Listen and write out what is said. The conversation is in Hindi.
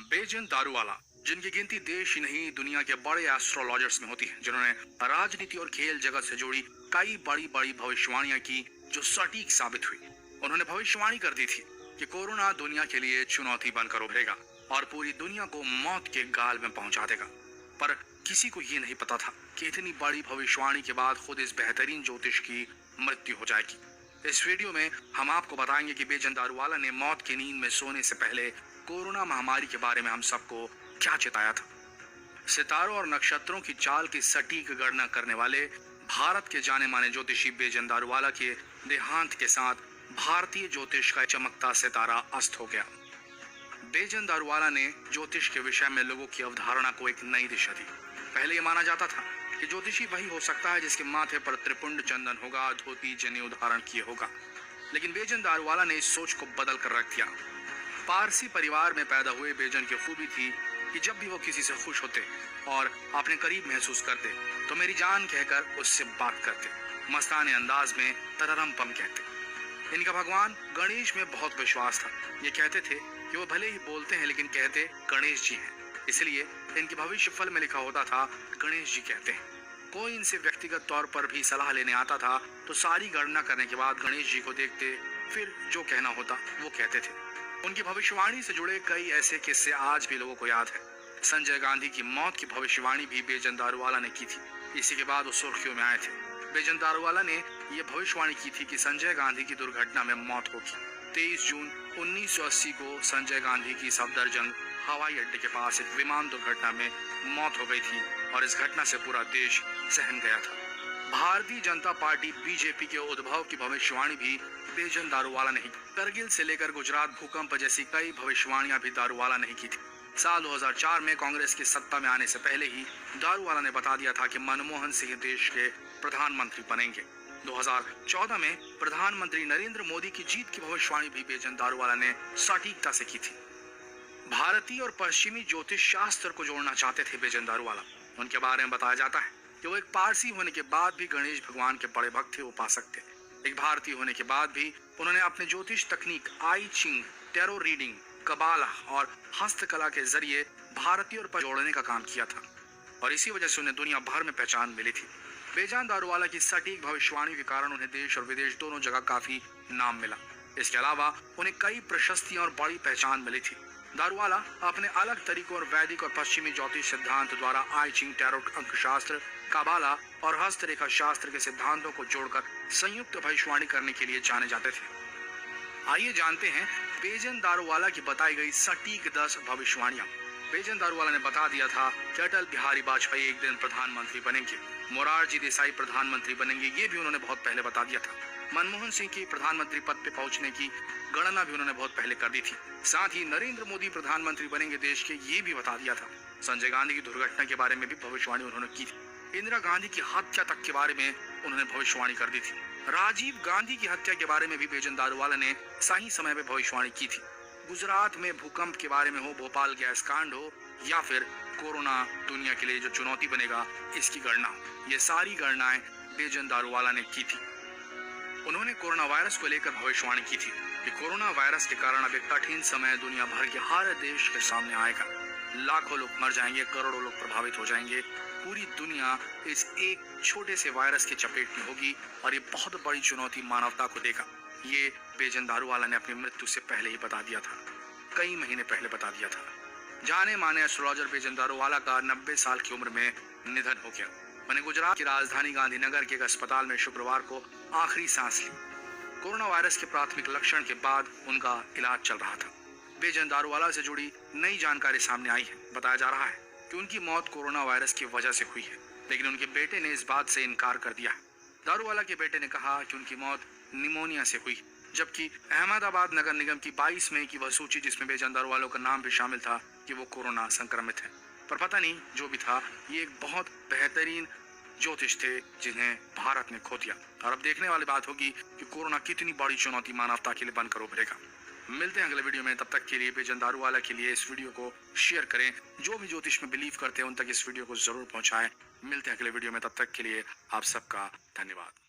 बेजन दारूवाला, जिनकी गिनती देश ही नहीं दुनिया के बड़े एस्ट्रोलॉजर्स में होती है, जिन्होंने राजनीति और खेल जगत से जुड़ी कई बड़ी बड़ी भविष्यवाणियां की जो सटीक साबित हुई। उन्होंने भविष्यवाणी कर दी थी कि कोरोना दुनिया के लिए चुनौती बनकर उभरेगा और पूरी दुनिया को मौत के गाल में पहुंचा देगा। पर किसी को ये नहीं पता था कि इतनी बड़ी भविष्यवाणी के बाद खुद इस बेहतरीन ज्योतिष की मृत्यु हो जाएगी। इस वीडियो में हम आपको बताएंगे कि बेजन दारूवाला ने मौत की नींद में सोने से पहले कोरोना महामारी के बारे में हम सबको क्या चेताया था। सितारों और नक्षत्रों की चाल की सटीक गणना करने वाले भारत के जाने माने ज्योतिषी बेजन दारूवाला के देहांत के साथ भारतीय ज्योतिष का चमकता सितारा अस्त हो गया। बेजन दारूवाला ने ज्योतिष के विषय में लोगों की अवधारणा को एक नई दिशा दी। पहले ये माना जाता था कि ज्योतिषी वही हो सकता है जिसके माथे पर त्रिपुंड चंदन होगा, धोती जनेऊ धारण किए होगा। लेकिन बेजन दारूवाला ने इस सोच को बदल कर रख दिया। पारसी परिवार में पैदा हुए बेजन की खूबी थी कि जब भी वो किसी से खुश होते और अपने करीब महसूस करते तो मेरी जान कहकर उससे बात करते, मस्ताने अंदाज में तररम पम कहते। इनका भगवान गणेश में बहुत विश्वास था। ये कहते थे कि वो भले ही बोलते हैं लेकिन कहते गणेश जी हैं, इसलिए इनके भविष्य फल में लिखा होता था गणेश जी कहते हैं। कोई इनसे व्यक्तिगत तौर पर भी सलाह लेने आता था तो सारी गणना करने के बाद गणेश जी को देखते, फिर जो कहना होता वो कहते थे। उनकी भविष्यवाणी से जुड़े कई ऐसे किस्से आज भी लोगों को याद है। संजय गांधी की मौत की भविष्यवाणी भी बेजन दारूवाला ने की थी। इसी के बाद वो सुर्खियों में आए थे। बेजन दारूवाला ने यह भविष्यवाणी की थी कि संजय गांधी की दुर्घटना में मौत होगी। 23 जून 1980 को संजय गांधी की सफदरजंग हवाई अड्डे के पास एक विमान दुर्घटना में मौत हो गई थी और इस घटना से पूरा देश सहम गया था। भारतीय जनता पार्टी बीजेपी के उद्भव की भविष्यवाणी भी बेजन दारूवाला ने की। करगिल से लेकर गुजरात भूकंप जैसी कई भविष्यवाणियां भी दारूवाला ने की थी। साल 2004 में कांग्रेस की सत्ता में आने से पहले ही दारूवाला ने बता दिया था कि मनमोहन सिंह देश के प्रधानमंत्री बनेंगे। 2014 में प्रधानमंत्री नरेंद्र मोदी की जीत की भविष्यवाणी भी बेजन दारूवाला ने सटीकता से की थी। भारतीय और पश्चिमी ज्योतिष शास्त्र को जोड़ना चाहते थे बेजन दारूवाला। उनके बारे में बताया जाता है कि वो एक पारसी होने के बाद भी गणेश भगवान के बड़े भक्त थे, उपासक थे। एक भारतीय होने के बाद भी उन्होंने अपने ज्योतिष तकनीक आई चिंग, टैरो रीडिंग, कबाला और हस्तकला के जरिए भारतीय और जोड़ने का काम किया था और इसी वजह से उन्हें दुनिया भर में पहचान मिली थी। बेजन दारूवाला की सटीक भविष्यवाणी के कारण उन्हें देश और विदेश दोनों जगह काफी नाम मिला। इसके अलावा उन्हें कई प्रशस्तियां और बड़ी पहचान मिली थी। दारूवाला अपने अलग तरीकों और वैदिक और पश्चिमी ज्योतिष सिद्धांत द्वारा आई चिंग, टैरो अंकशास्त्र, काबाला और हस्तरेखा शास्त्र के सिद्धांतों को जोड़कर संयुक्त भविष्यवाणी करने के लिए जाने जाते थे। आइए जानते हैं बेजन दारूवाला की बताई गई सटीक 10 भविष्यवाणियां। बेजन दारूवाला ने बता दिया था कि अटल बिहारी वाजपेयी एक दिन प्रधानमंत्री बनेंगे, मोरारजी देसाई प्रधानमंत्री बनेंगे, ये भी उन्होंने बहुत पहले बता दिया था। मनमोहन सिंह की प्रधानमंत्री पद पे पहुंचने की गणना भी उन्होंने बहुत पहले कर दी थी। साथ ही नरेंद्र मोदी प्रधानमंत्री बनेंगे देश के, ये भी बता दिया था। संजय गांधी की दुर्घटना के बारे में भी भविष्यवाणी उन्होंने की थी। इंदिरा गांधी की हत्या तक के बारे में उन्होंने भविष्यवाणी कर दी थी। राजीव गांधी की हत्या के बारे में भी बेजन दारूवाला ने सही समय में भविष्यवाणी की थी। गुजरात में भूकंप के बारे में हो, भोपाल गैस कांड हो या फिर कोरोना दुनिया के लिए जो चुनौती बनेगा इसकी गणना हो, ये सारी गणनाएं बेजन दारूवाला ने की थी। उन्होंने कोरोना वायरस को लेकर भविष्यवाणी की थी कि कोरोना वायरस के कारण अब एक कठिन समय दुनिया भर के हर देश के सामने आएगा। लाखों लोग मर जाएंगे, करोड़ों लोग प्रभावित हो जाएंगे। पूरी दुनिया इस एक छोटे से वायरस की चपेट में होगी और ये बहुत बड़ी चुनौती मानवता को देगा। ये बेजन दारूवाला ने अपनी मृत्यु से पहले ही बता दिया था, कई महीने पहले बता दिया था। जाने माने एस्ट्रोलॉजर बेजन दारूवाला का 90 साल की उम्र में निधन हो गया। मैंने गुजरात की राजधानी गांधीनगर के एक अस्पताल में शुक्रवार को आखिरी सांस ली। कोरोना वायरस के प्राथमिक लक्षण के बाद उनका इलाज चल रहा था। बेजन दारूवाला से जुड़ी नई जानकारी सामने आई है। बताया जा रहा है कि उनकी मौत कोरोना वायरस की वजह से हुई है, लेकिन उनके बेटे ने इस बात से इनकार कर दिया है। दारूवाला के बेटे ने कहा कि उनकी मौत निमोनिया से हुई, जबकि अहमदाबाद नगर निगम की 22 मई की वह सूची जिसमें बेजन दारूवाला का नाम भी शामिल था कि वो कोरोना संक्रमित है। पर पता नहीं, जो भी था, ये एक बहुत बेहतरीन ज्योतिष थे जिन्हें भारत ने खो दिया। और अब देखने वाली बात होगी कि कोरोना कितनी बड़ी चुनौती मानवता के लिए बनकर उभरेगा। मिलते हैं अगले वीडियो में, तब तक के लिए बेजन दारूवाला के लिए इस वीडियो को शेयर करें। जो भी ज्योतिष में बिलीव करते हैं उन तक इस वीडियो को जरूर पहुंचाएं। मिलते हैं अगले वीडियो में, तब तक के लिए आप सबका धन्यवाद।